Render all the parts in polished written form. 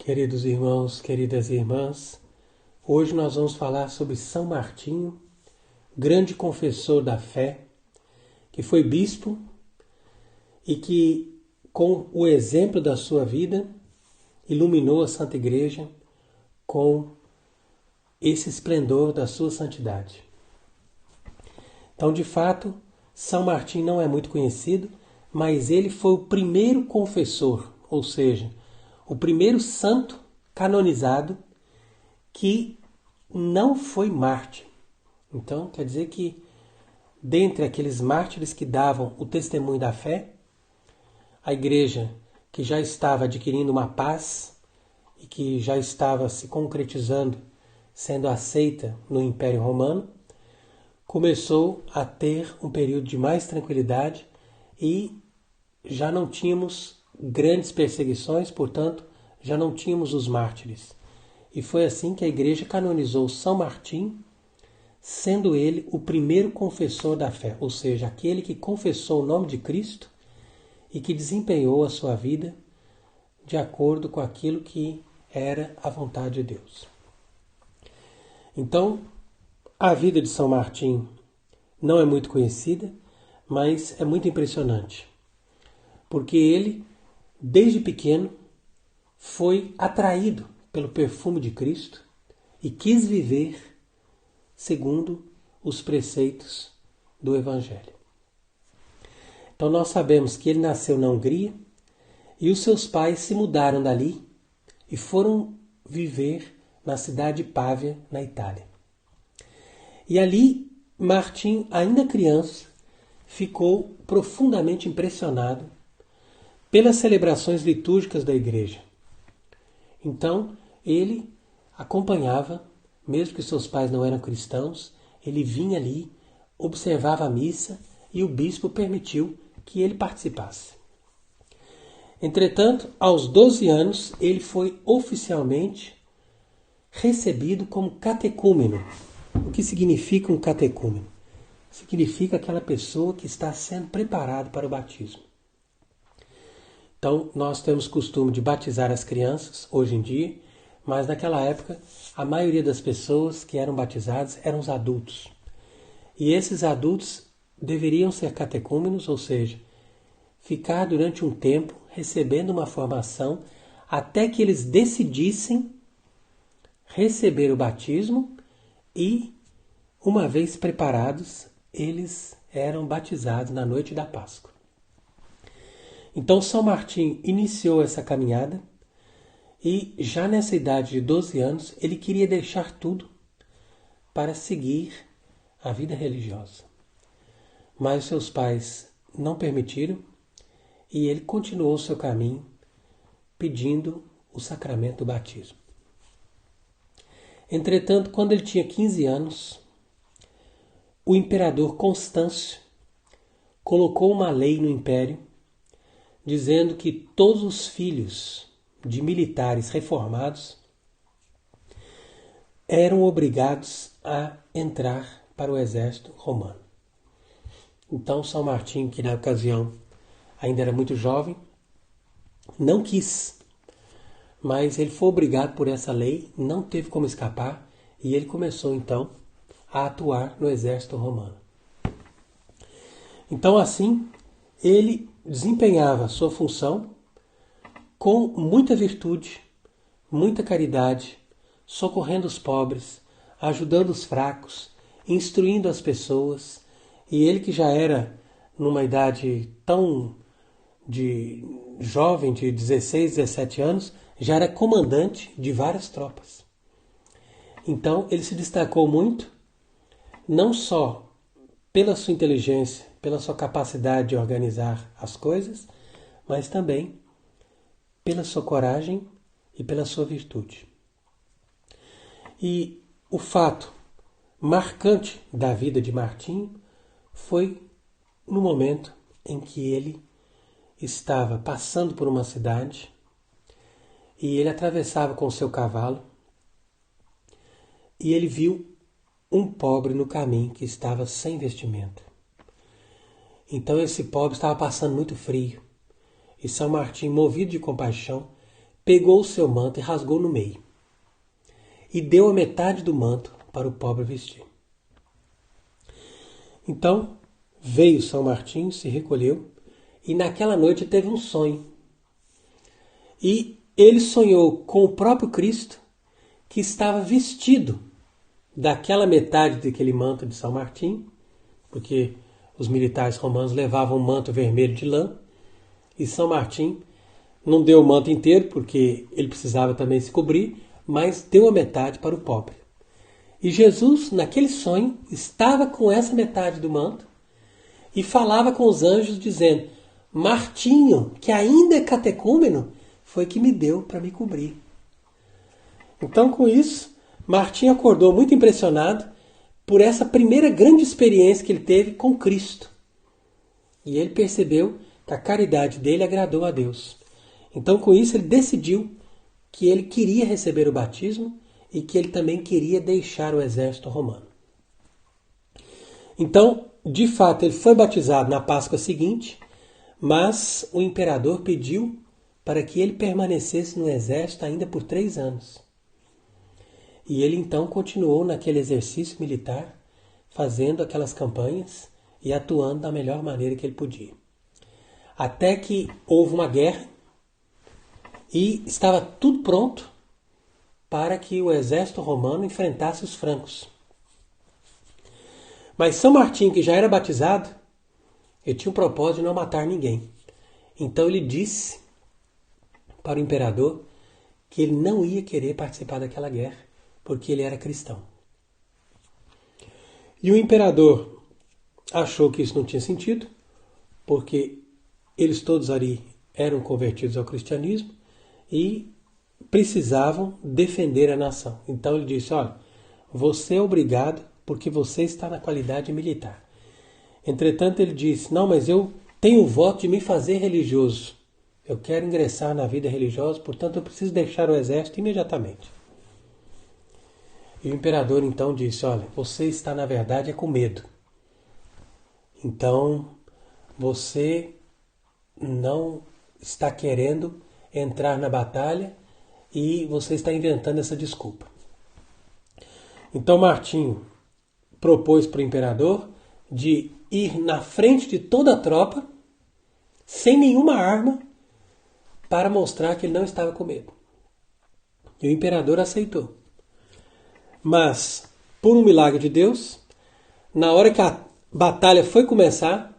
Queridos irmãos, queridas irmãs, hoje nós vamos falar sobre São Martinho, grande confessor da fé, que foi bispo e que, com o exemplo da sua vida, iluminou a Santa Igreja com esse esplendor da sua santidade. Então, de fato, São Martinho não é muito conhecido, mas ele foi o primeiro confessor, ou seja, o primeiro santo canonizado que não foi mártir. Então, quer dizer que, dentre aqueles mártires que davam o testemunho da fé, a igreja, que já estava adquirindo uma paz e que já estava se concretizando, sendo aceita no Império Romano, começou a ter um período de mais tranquilidade e já não tínhamos grandes perseguições, portanto, já não tínhamos os mártires. E foi assim que a igreja canonizou São Martim, sendo ele o primeiro confessor da fé, ou seja, aquele que confessou o nome de Cristo e que desempenhou a sua vida de acordo com aquilo que era a vontade de Deus. Então, a vida de São Martim não é muito conhecida, mas é muito impressionante, porque ele, desde pequeno, foi atraído pelo perfume de Cristo e quis viver segundo os preceitos do Evangelho. Então nós sabemos que ele nasceu na Hungria e os seus pais se mudaram dali e foram viver na cidade de Pávia, na Itália. E ali, Martim, ainda criança, ficou profundamente impressionado pelas celebrações litúrgicas da igreja. Então, ele acompanhava, mesmo que seus pais não eram cristãos, ele vinha ali, observava a missa e o bispo permitiu que ele participasse. Entretanto, aos 12 anos, ele foi oficialmente recebido como catecúmeno. O que significa um catecúmeno? Significa aquela pessoa que está sendo preparada para o batismo. Então, nós temos costume de batizar as crianças, hoje em dia, mas naquela época, a maioria das pessoas que eram batizadas eram os adultos. E esses adultos deveriam ser catecúmenos, ou seja, ficar durante um tempo recebendo uma formação até que eles decidissem receber o batismo e, uma vez preparados, eles eram batizados na noite da Páscoa. Então São Martim iniciou essa caminhada e já nessa idade de 12 anos ele queria deixar tudo para seguir a vida religiosa. Mas seus pais não permitiram e ele continuou seu caminho pedindo o sacramento do batismo. Entretanto, quando ele tinha 15 anos, o imperador Constâncio colocou uma lei no império dizendo que todos os filhos de militares reformados eram obrigados a entrar para o exército romano. Então São Martim, que na ocasião ainda era muito jovem, não quis, mas ele foi obrigado por essa lei, não teve como escapar e ele começou então a atuar no exército romano. Então assim, ele desempenhava sua função com muita virtude, muita caridade, socorrendo os pobres, ajudando os fracos, instruindo as pessoas. E ele que já era numa idade tão jovem, de 16, 17 anos, já era comandante de várias tropas. Então ele se destacou muito, não só pela sua inteligência, pela sua capacidade de organizar as coisas, mas também pela sua coragem e pela sua virtude. E o fato marcante da vida de Martim foi no momento em que ele estava passando por uma cidade e ele atravessava com seu cavalo e ele viu um pobre no caminho que estava sem vestimenta. Então esse pobre estava passando muito frio. E São Martim, movido de compaixão, pegou o seu manto e rasgou no meio, e deu a metade do manto para o pobre vestir. Então veio São Martinho, se recolheu, e naquela noite teve um sonho. E ele sonhou com o próprio Cristo, que estava vestido daquela metade daquele manto de São Martinho, porque os militares romanos levavam um manto vermelho de lã, e São Martinho não deu o manto inteiro, porque ele precisava também se cobrir, mas deu a metade para o pobre. E Jesus, naquele sonho, estava com essa metade do manto e falava com os anjos dizendo: Martinho, que ainda é catecúmeno, foi que me deu para me cobrir. Então, com isso, Martinho acordou muito impressionado por essa primeira grande experiência que ele teve com Cristo. E ele percebeu que a caridade dele agradou a Deus. Então, com isso, ele decidiu que ele queria receber o batismo e que ele também queria deixar o exército romano. Então, de fato, ele foi batizado na Páscoa seguinte, mas o imperador pediu para que ele permanecesse no exército ainda por 3 anos. E ele então continuou naquele exercício militar, fazendo aquelas campanhas e atuando da melhor maneira que ele podia. Até que houve uma guerra e estava tudo pronto para que o exército romano enfrentasse os francos. Mas São Martinho, que já era batizado, ele tinha o propósito de não matar ninguém. Então ele disse para o imperador que ele não ia querer participar daquela guerra, porque ele era cristão. E o imperador achou que isso não tinha sentido, porque eles todos ali eram convertidos ao cristianismo e precisavam defender a nação. Então ele disse: olha, você é obrigado porque você está na qualidade militar. Entretanto ele disse: não, mas eu tenho o voto de me fazer religioso. Eu quero ingressar na vida religiosa, portanto eu preciso deixar o exército imediatamente. E o imperador então disse: olha, você está na verdade com medo. Então você não está querendo entrar na batalha e você está inventando essa desculpa. Então Martinho propôs para o imperador de ir na frente de toda a tropa, sem nenhuma arma, para mostrar que ele não estava com medo. E o imperador aceitou. Mas, por um milagre de Deus, na hora que a batalha foi começar,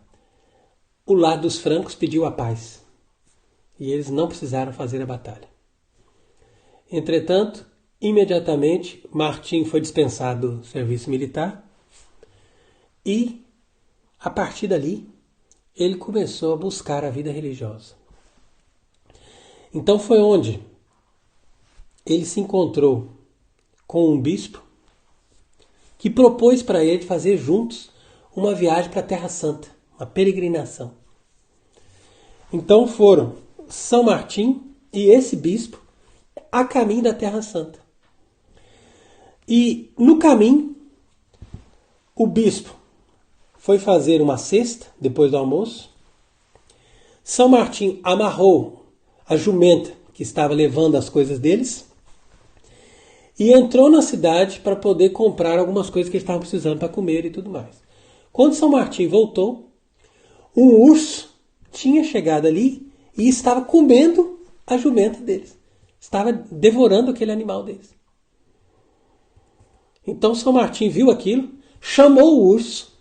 o lado dos francos pediu a paz. E eles não precisaram fazer a batalha. Entretanto, imediatamente, Martinho foi dispensado do serviço militar e, a partir dali, ele começou a buscar a vida religiosa. Então foi onde ele se encontrou com um bispo que propôs para ele fazer juntos uma viagem para a Terra Santa, uma peregrinação. Então foram São Martinho e esse bispo a caminho da Terra Santa. E no caminho, o bispo foi fazer uma cesta depois do almoço. São Martinho amarrou a jumenta que estava levando as coisas deles e entrou na cidade para poder comprar algumas coisas que eles estavam precisando para comer e tudo mais. Quando São Martinho voltou, um urso tinha chegado ali e estava comendo a jumenta deles. Estava devorando aquele animal deles. Então São Martinho viu aquilo, chamou o urso.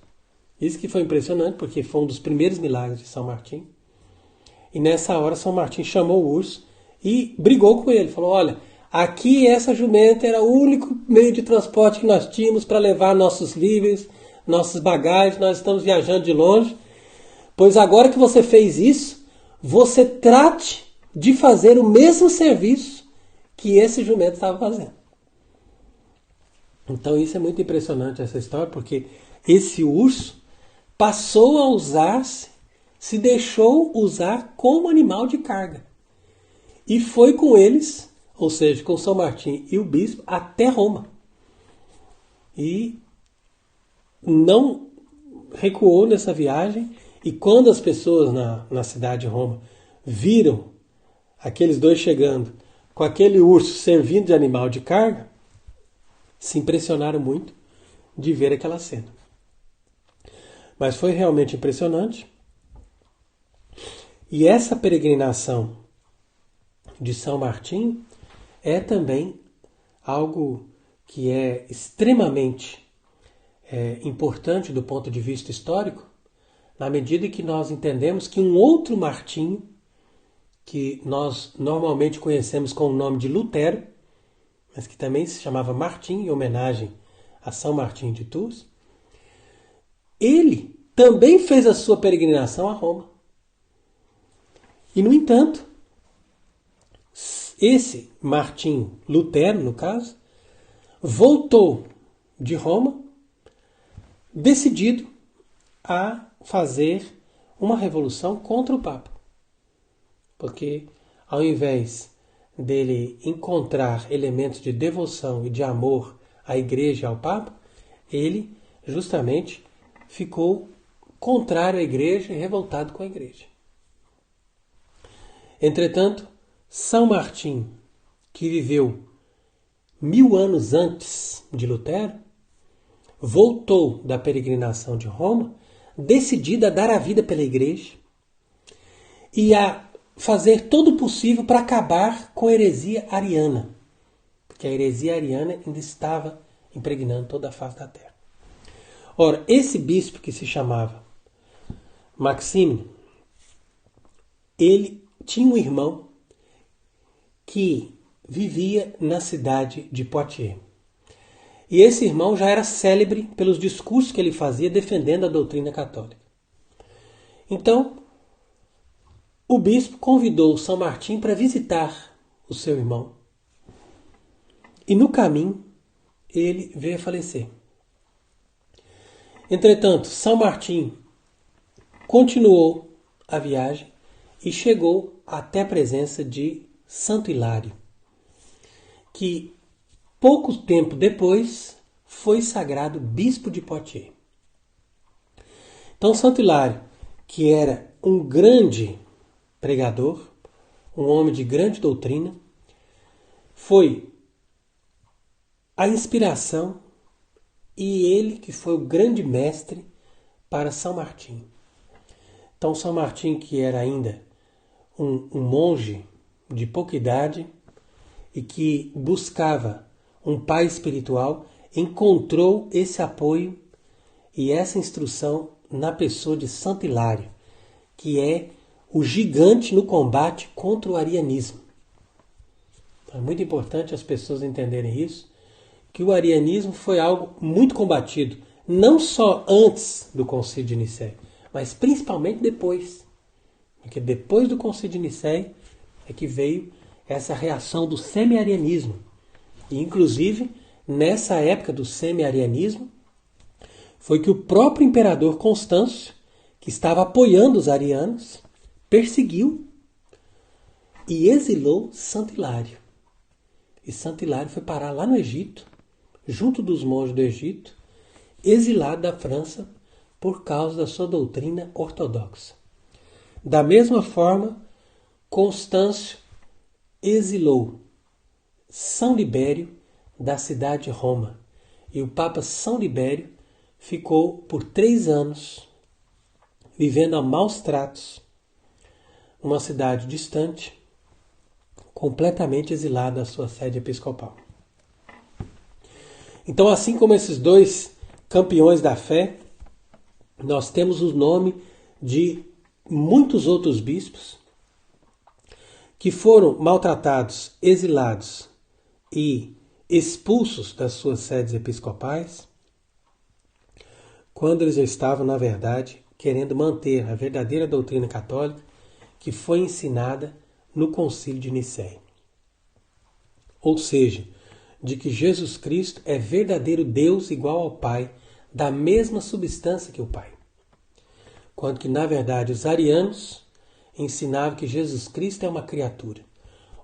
Isso que foi impressionante, porque foi um dos primeiros milagres de São Martinho. E nessa hora São Martinho chamou o urso e brigou com ele. Falou: olha, aqui essa jumenta era o único meio de transporte que nós tínhamos para levar nossos livros, nossas bagagens. Nós estamos viajando de longe. Pois agora que você fez isso, você trate de fazer o mesmo serviço que esse jumento estava fazendo. Então isso é muito impressionante, essa história, porque esse urso passou a usar-se, se deixou usar como animal de carga. E foi com eles, ou seja, com São Martinho e o bispo, até Roma. E não recuou nessa viagem. E quando as pessoas na cidade de Roma viram aqueles dois chegando com aquele urso servindo de animal de carga, se impressionaram muito de ver aquela cena. Mas foi realmente impressionante. E essa peregrinação de São Martinho é também algo que é extremamente importante do ponto de vista histórico, na medida que nós entendemos que um outro Martinho, que nós normalmente conhecemos com o nome de Lutero, mas que também se chamava Martinho, em homenagem a São Martinho de Tours, ele também fez a sua peregrinação a Roma. E, no entanto, esse Martinho Lutero, no caso, voltou de Roma decidido a fazer uma revolução contra o Papa. Porque, ao invés dele encontrar elementos de devoção e de amor à Igreja e ao Papa, ele justamente ficou contrário à Igreja e revoltado com a Igreja. Entretanto, São Martinho, que viveu 1000 anos antes de Lutero, voltou da peregrinação de Roma, decidido a dar a vida pela Igreja e a fazer todo o possível para acabar com a heresia ariana, porque a heresia ariana ainda estava impregnando toda a face da terra. Ora, esse bispo que se chamava Maxime, ele tinha um irmão que vivia na cidade de Poitiers. E esse irmão já era célebre pelos discursos que ele fazia defendendo a doutrina católica. Então, o bispo convidou São Martinho para visitar o seu irmão. E no caminho, ele veio a falecer. Entretanto, São Martinho continuou a viagem e chegou até a presença de Santo Hilário, que pouco tempo depois foi sagrado bispo de Poitiers. Então, Santo Hilário, que era um grande pregador, um homem de grande doutrina, foi a inspiração e ele que foi o grande mestre para São Martinho. Então, São Martinho, que era ainda um monge de pouca idade e que buscava um pai espiritual, encontrou esse apoio e essa instrução na pessoa de Santo Hilário, que é o gigante no combate contra o arianismo. É muito importante as pessoas entenderem isso, que o arianismo foi algo muito combatido, não só antes do Concílio de Nicéia, mas principalmente depois. Porque depois do Concílio de Nicéia é que veio essa reação do semi-arianismo. E, inclusive, nessa época do semi-arianismo, foi que o próprio imperador Constâncio, que estava apoiando os arianos, perseguiu e exilou Santo Hilário. E Santo Hilário foi parar lá no Egito, junto dos monges do Egito, exilado da França por causa da sua doutrina ortodoxa. Da mesma forma, Constâncio exilou São Libério da cidade de Roma. E o Papa São Libério ficou por 3 anos vivendo a maus tratos numa cidade distante, completamente exilado da sua sede episcopal. Então, assim como esses dois campeões da fé, nós temos o nome de muitos outros bispos que foram maltratados, exilados e expulsos das suas sedes episcopais, quando eles estavam, na verdade, querendo manter a verdadeira doutrina católica que foi ensinada no Concílio de Nicéia. Ou seja, de que Jesus Cristo é verdadeiro Deus igual ao Pai, da mesma substância que o Pai. Quando que, na verdade, os arianos ensinavam que Jesus Cristo é uma criatura.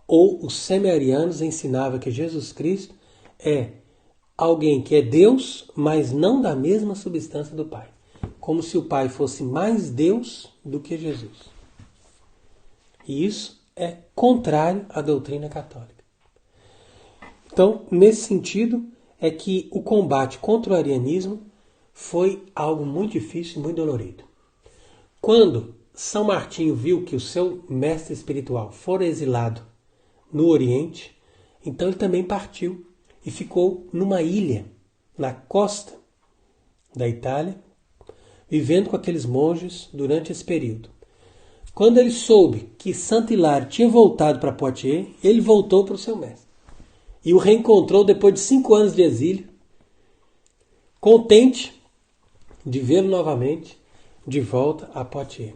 Ou os semi-arianos ensinavam que Jesus Cristo é alguém que é Deus, mas não da mesma substância do Pai. Como se o Pai fosse mais Deus do que Jesus. E isso é contrário à doutrina católica. Então, nesse sentido, é que o combate contra o arianismo foi algo muito difícil e muito dolorido. Quando São Martinho viu que o seu mestre espiritual fora exilado no Oriente, então ele também partiu e ficou numa ilha, na costa da Itália, vivendo com aqueles monges durante esse período. Quando ele soube que Santo Hilário tinha voltado para Poitiers, ele voltou para o seu mestre. E o reencontrou depois de 5 anos de exílio, contente de vê-lo novamente de volta a Poitiers.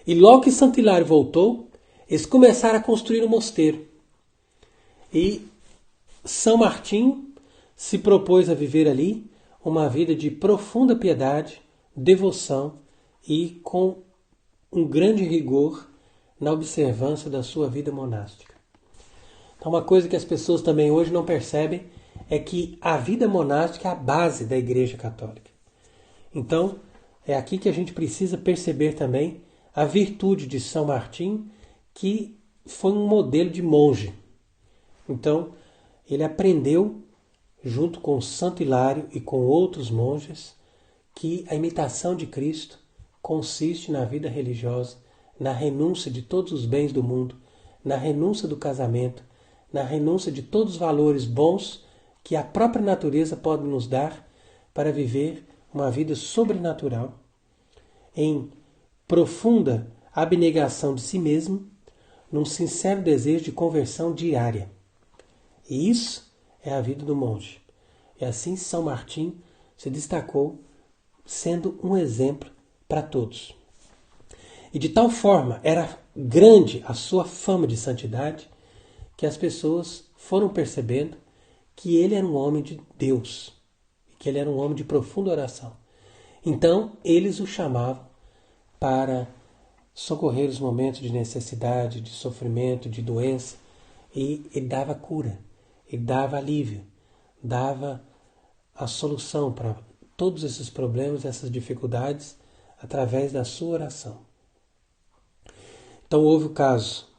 E logo que Santo Hilário voltou, eles começaram a construir um mosteiro. E São Martinho se propôs a viver ali uma vida de profunda piedade, devoção e com um grande rigor na observância da sua vida monástica. Então, uma coisa que as pessoas também hoje não percebem é que a vida monástica é a base da Igreja Católica. Então, é aqui que a gente precisa perceber também a virtude de São Martinho, que foi um modelo de monge. Então, ele aprendeu, junto com Santo Hilário e com outros monges, que a imitação de Cristo consiste na vida religiosa, na renúncia de todos os bens do mundo, na renúncia do casamento, na renúncia de todos os valores bons que a própria natureza pode nos dar para viver uma vida sobrenatural, em profunda abnegação de si mesmo, num sincero desejo de conversão diária. E isso é a vida do monge. E assim São Martinho se destacou sendo um exemplo para todos. E de tal forma era grande a sua fama de santidade que as pessoas foram percebendo que ele era um homem de Deus, que ele era um homem de profunda oração. Então eles o chamavam para socorrer os momentos de necessidade, de sofrimento, de doença, e ele dava cura, ele dava alívio, dava a solução para todos esses problemas, essas dificuldades, através da sua oração. Então houve o caso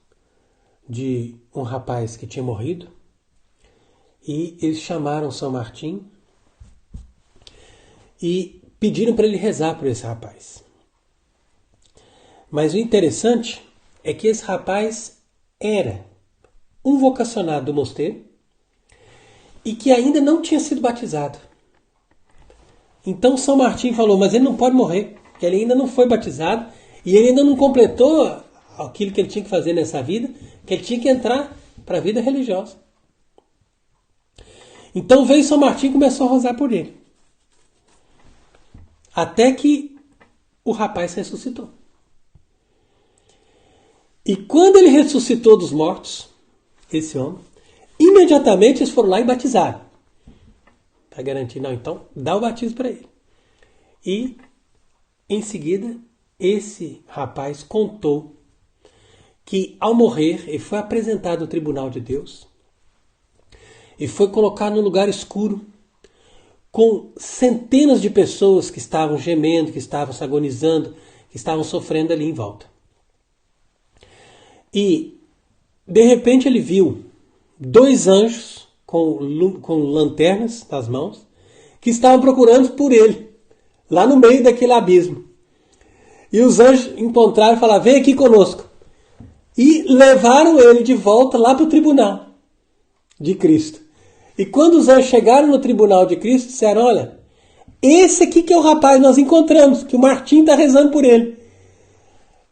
de um rapaz que tinha morrido e eles chamaram São Martinho e pediram para ele rezar por esse rapaz. Mas o interessante é que esse rapaz era um vocacionado do mosteiro e que ainda não tinha sido batizado. Então São Martinho falou, mas ele não pode morrer, porque ele ainda não foi batizado e ele ainda não completou aquilo que ele tinha que fazer nessa vida, que ele tinha que entrar para a vida religiosa. Então veio São Martinho e começou a rezar por ele. Até que o rapaz ressuscitou. E quando ele ressuscitou dos mortos, esse homem, imediatamente eles foram lá e batizaram. Para garantir, não, então dá o batismo para ele. E em seguida, esse rapaz contou que ao morrer, ele foi apresentado ao tribunal de Deus e foi colocado num lugar escuro com centenas de pessoas que estavam gemendo, que estavam se agonizando, que estavam sofrendo ali em volta. E de repente ele viu 2 anjos com lanternas nas mãos que estavam procurando por ele, lá no meio daquele abismo. E os anjos encontraram e falaram, vem aqui conosco. E levaram ele de volta lá para o tribunal de Cristo. E quando os anjos chegaram no tribunal de Cristo, disseram, olha, esse aqui que é o rapaz nós encontramos, que o Martim está rezando por ele.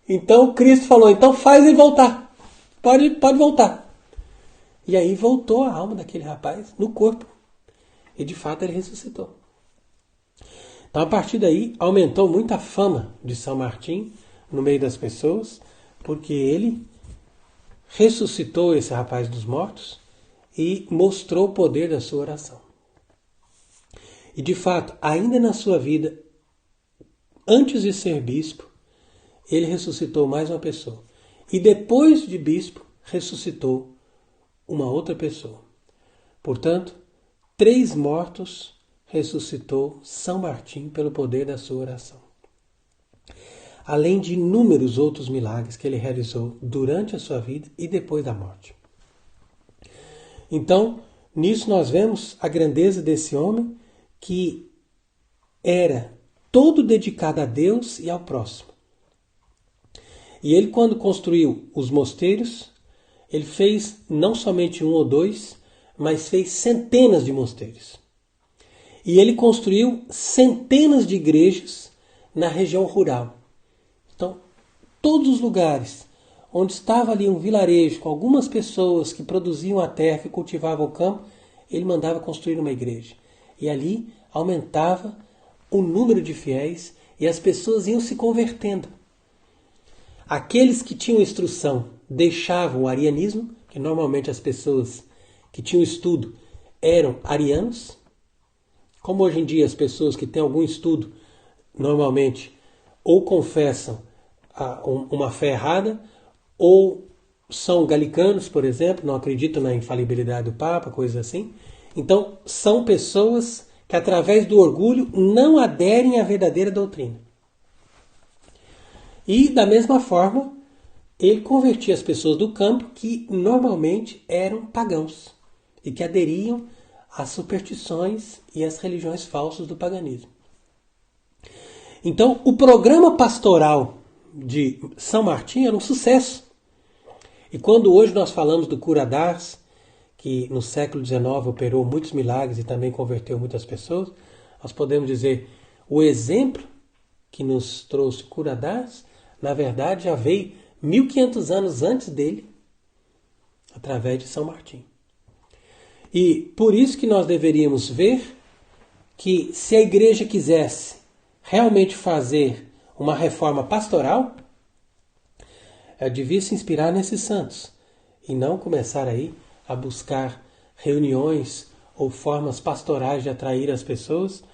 Então Cristo falou, então faz ele voltar. Pode voltar. E aí voltou a alma daquele rapaz no corpo. E de fato ele ressuscitou. Então a partir daí aumentou muito a fama de São Martim no meio das pessoas, porque ele ressuscitou esse rapaz dos mortos e mostrou o poder da sua oração. E de fato, ainda na sua vida, antes de ser bispo, ele ressuscitou mais uma pessoa. E depois de bispo, ressuscitou uma outra pessoa. Portanto, 3 mortos ressuscitou São Martim pelo poder da sua oração. Além de inúmeros outros milagres que ele realizou durante a sua vida e depois da morte. Então, nisso nós vemos a grandeza desse homem que era todo dedicado a Deus e ao próximo. E ele, quando construiu os mosteiros, ele fez não somente um ou dois, mas fez centenas de mosteiros. E ele construiu centenas de igrejas na região rural. Então, todos os lugares onde estava ali um vilarejo com algumas pessoas que produziam a terra, que cultivavam o campo, ele mandava construir uma igreja. E ali aumentava o número de fiéis e as pessoas iam se convertendo. Aqueles que tinham instrução deixavam o arianismo, que normalmente as pessoas que tinham estudo eram arianos. Como hoje em dia as pessoas que têm algum estudo, normalmente, ou confessam uma fé errada, ou são galicanos, por exemplo, não acreditam na infalibilidade do Papa, coisas assim. Então, são pessoas que, através do orgulho, não aderem à verdadeira doutrina. E, da mesma forma, ele convertia as pessoas do campo que, normalmente, eram pagãos e que aderiam às superstições e às religiões falsas do paganismo. Então, o programa pastoral de São Martinho era um sucesso. E quando hoje nós falamos do cura d'Ars, que no século XIX operou muitos milagres e também converteu muitas pessoas, nós podemos dizer o exemplo que nos trouxe cura d'Ars, na verdade já veio 1500 anos antes dele, através de São Martinho. E por isso que nós deveríamos ver que se a igreja quisesse realmente fazer uma reforma pastoral, ela devia se inspirar nesses santos e não começar aí a buscar reuniões ou formas pastorais de atrair as pessoas,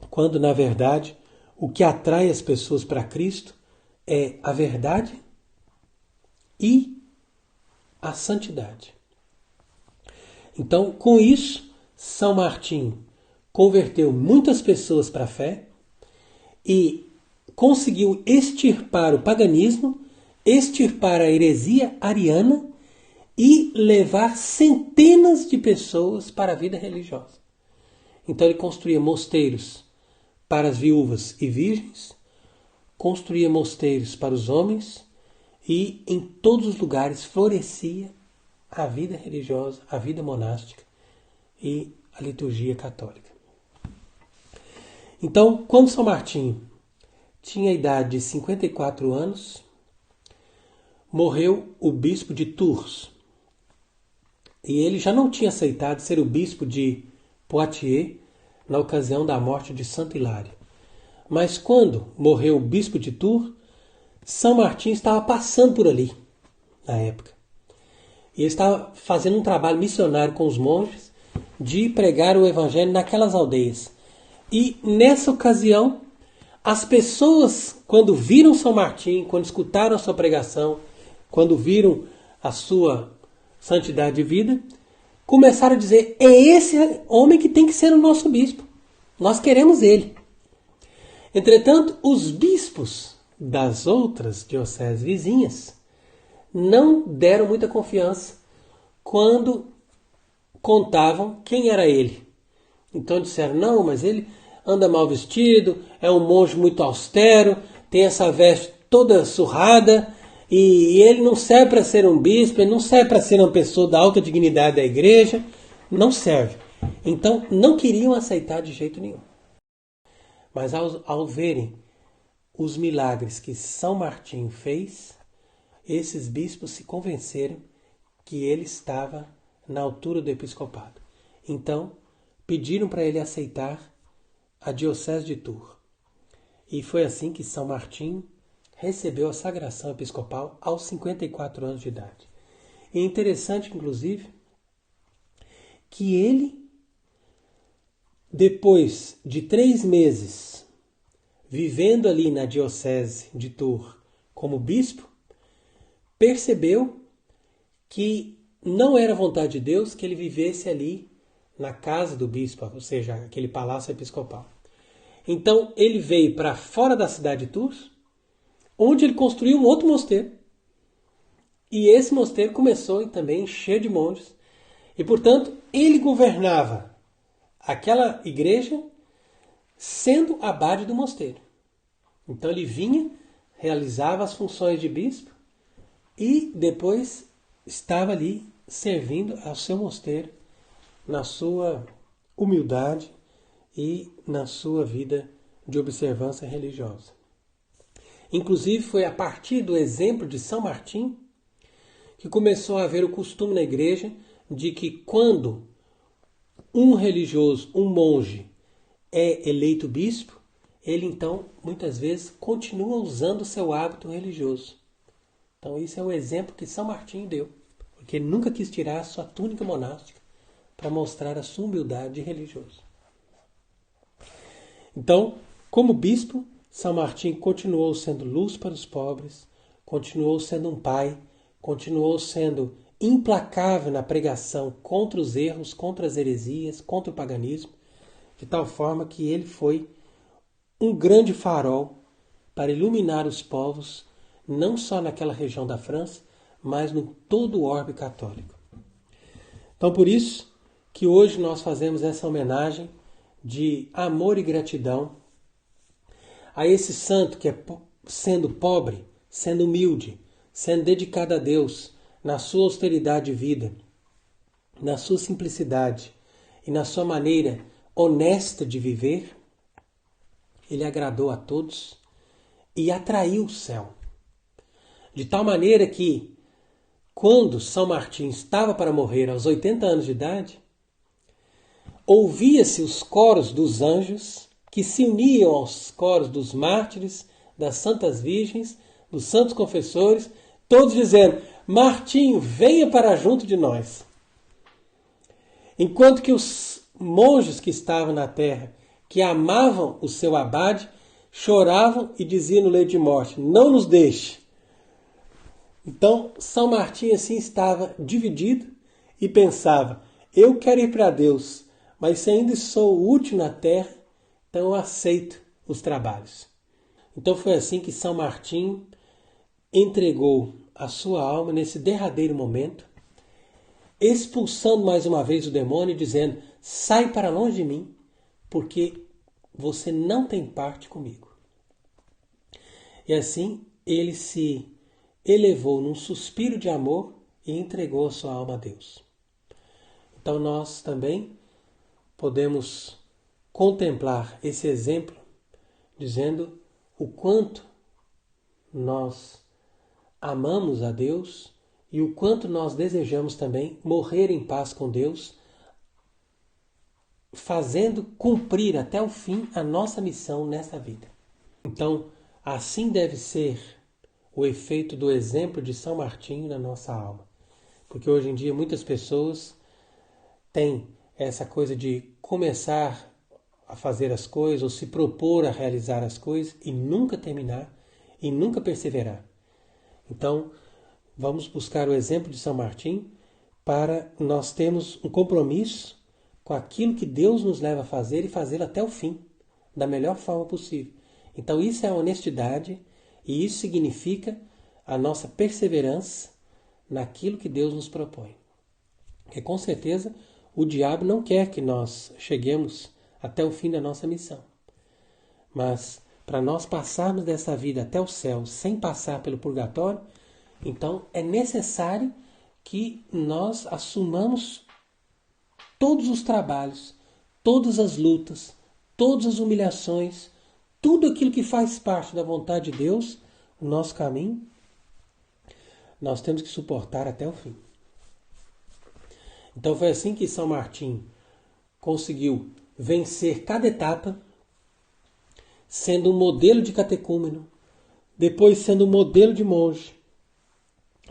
quando na verdade o que atrai as pessoas para Cristo é a verdade e a santidade. Então, com isso, São Martinho converteu muitas pessoas para a fé e conseguiu extirpar o paganismo, extirpar a heresia ariana e levar centenas de pessoas para a vida religiosa. Então ele construía mosteiros para as viúvas e virgens, construía mosteiros para os homens e em todos os lugares florescia a vida religiosa, a vida monástica e a liturgia católica. Então, quando São Martinho tinha a idade de 54 anos, morreu o bispo de Tours. E ele já não tinha aceitado ser o bispo de Poitiers na ocasião da morte de Santo Hilário. Mas quando morreu o bispo de Tours, São Martinho estava passando por ali, na época. E ele estava fazendo um trabalho missionário com os monges de pregar o evangelho naquelas aldeias. E nessa ocasião, as pessoas, quando viram São Martinho, quando escutaram a sua pregação, quando viram a sua santidade de vida, começaram a dizer: é esse homem que tem que ser o nosso bispo. Nós queremos ele. Entretanto, os bispos das outras dioceses vizinhas não deram muita confiança quando contavam quem era ele. Então disseram: não, mas ele anda mal vestido, é um monge muito austero, tem essa veste toda surrada, e ele não serve para ser um bispo, ele não serve para ser uma pessoa da alta dignidade da igreja, não serve. Então não queriam aceitar de jeito nenhum. Mas ao verem os milagres que São Martinho fez, esses bispos se convenceram que ele estava na altura do episcopado. Então pediram para ele aceitar a diocese de Tours. E foi assim que São Martinho recebeu a sagração episcopal aos 54 anos de idade. E é interessante, inclusive, que ele, depois de 3 meses vivendo ali na diocese de Tours como bispo, percebeu que não era vontade de Deus que ele vivesse ali na casa do bispo, ou seja, aquele palácio episcopal. Então ele veio para fora da cidade de Tours, onde ele construiu um outro mosteiro. E esse mosteiro começou também cheio de monges. E, portanto, ele governava aquela igreja sendo abade do mosteiro. Então ele vinha, realizava as funções de bispo e depois estava ali servindo ao seu mosteiro na sua humildade e na sua vida de observância religiosa. Inclusive foi a partir do exemplo de São Martim que começou a haver o costume na igreja de que quando um religioso, um monge, é eleito bispo, ele então, muitas vezes, continua usando o seu hábito religioso. Então isso é o exemplo que São Martim deu, porque ele nunca quis tirar a sua túnica monástica para mostrar a sua humildade de religioso. Então, como bispo, São Martim continuou sendo luz para os pobres, continuou sendo um pai, continuou sendo implacável na pregação contra os erros, contra as heresias, contra o paganismo, de tal forma que ele foi um grande farol para iluminar os povos, não só naquela região da França, mas no todo o orbe católico. Então, por isso que hoje nós fazemos essa homenagem de amor e gratidão a esse santo que é sendo pobre, sendo humilde, sendo dedicado a Deus na sua austeridade de vida, na sua simplicidade e na sua maneira honesta de viver, ele agradou a todos e atraiu o céu. De tal maneira que, quando São Martim estava para morrer aos 80 anos de idade, ouvia-se os coros dos anjos que se uniam aos coros dos mártires, das santas virgens, dos santos confessores, todos dizendo: Martinho, venha para junto de nós. Enquanto que os monges que estavam na terra, que amavam o seu abade, choravam e diziam no leito de morte: não nos deixe. Então, São Martim assim estava dividido e pensava: eu quero ir para Deus, mas se ainda sou útil na terra, então eu aceito os trabalhos. Então foi assim que São Martim entregou a sua alma nesse derradeiro momento, expulsando mais uma vez o demônio e dizendo: sai para longe de mim, porque você não tem parte comigo. E assim ele se elevou num suspiro de amor e entregou a sua alma a Deus. Então nós também podemos contemplar esse exemplo dizendo o quanto nós amamos a Deus e o quanto nós desejamos também morrer em paz com Deus, fazendo cumprir até o fim a nossa missão nessa vida. Então, assim deve ser o efeito do exemplo de São Martinho na nossa alma. Porque hoje em dia muitas pessoas têm essa coisa de começar a fazer as coisas ou se propor a realizar as coisas e nunca terminar e nunca perseverar. Então, vamos buscar o exemplo de São Martim para nós termos um compromisso com aquilo que Deus nos leva a fazer e fazê-lo até o fim, da melhor forma possível. Então isso é a honestidade e isso significa a nossa perseverança naquilo que Deus nos propõe. Porque com certeza o diabo não quer que nós cheguemos até o fim da nossa missão. Mas para nós passarmos dessa vida até o céu sem passar pelo purgatório, então é necessário que nós assumamos todos os trabalhos, todas as lutas, todas as humilhações, tudo aquilo que faz parte da vontade de Deus, o nosso caminho, nós temos que suportar até o fim. Então foi assim que São Martim conseguiu vencer cada etapa, sendo um modelo de catecúmeno, depois sendo um modelo de monge,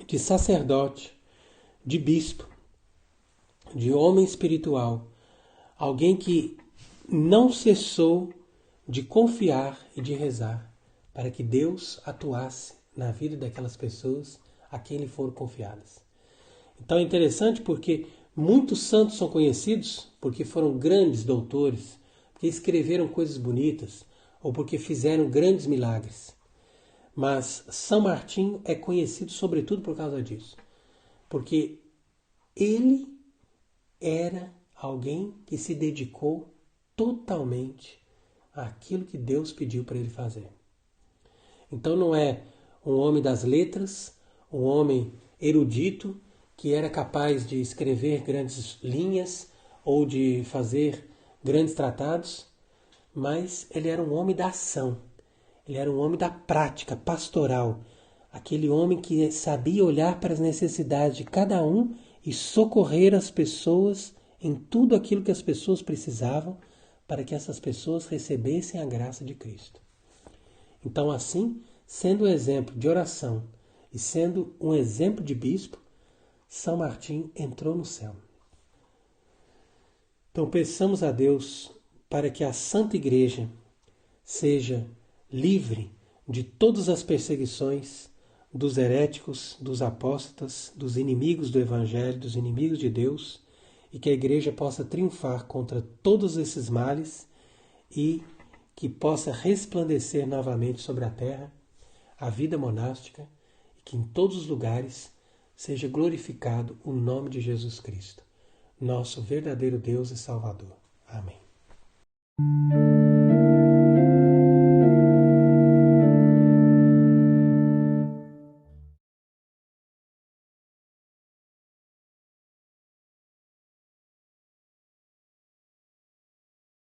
de sacerdote, de bispo, de homem espiritual, alguém que não cessou de confiar e de rezar para que Deus atuasse na vida daquelas pessoas a quem lhe foram confiadas. Então é interessante porque muitos santos são conhecidos porque foram grandes doutores, porque escreveram coisas bonitas ou porque fizeram grandes milagres. Mas São Martinho é conhecido sobretudo por causa disso. Porque ele era alguém que se dedicou totalmente àquilo que Deus pediu para ele fazer. Então não é um homem das letras, um homem erudito que era capaz de escrever grandes linhas ou de fazer grandes tratados, mas ele era um homem da ação, ele era um homem da prática pastoral, aquele homem que sabia olhar para as necessidades de cada um e socorrer as pessoas em tudo aquilo que as pessoas precisavam para que essas pessoas recebessem a graça de Cristo. Então, assim, sendo um exemplo de oração e sendo um exemplo de bispo, São Martinho entrou no céu. Então, peçamos a Deus para que a Santa Igreja seja livre de todas as perseguições dos heréticos, dos apóstatas, dos inimigos do Evangelho, dos inimigos de Deus, e que a Igreja possa triunfar contra todos esses males e que possa resplandecer novamente sobre a terra a vida monástica e que em todos os lugares seja glorificado o nome de Jesus Cristo, nosso verdadeiro Deus e Salvador. Amém.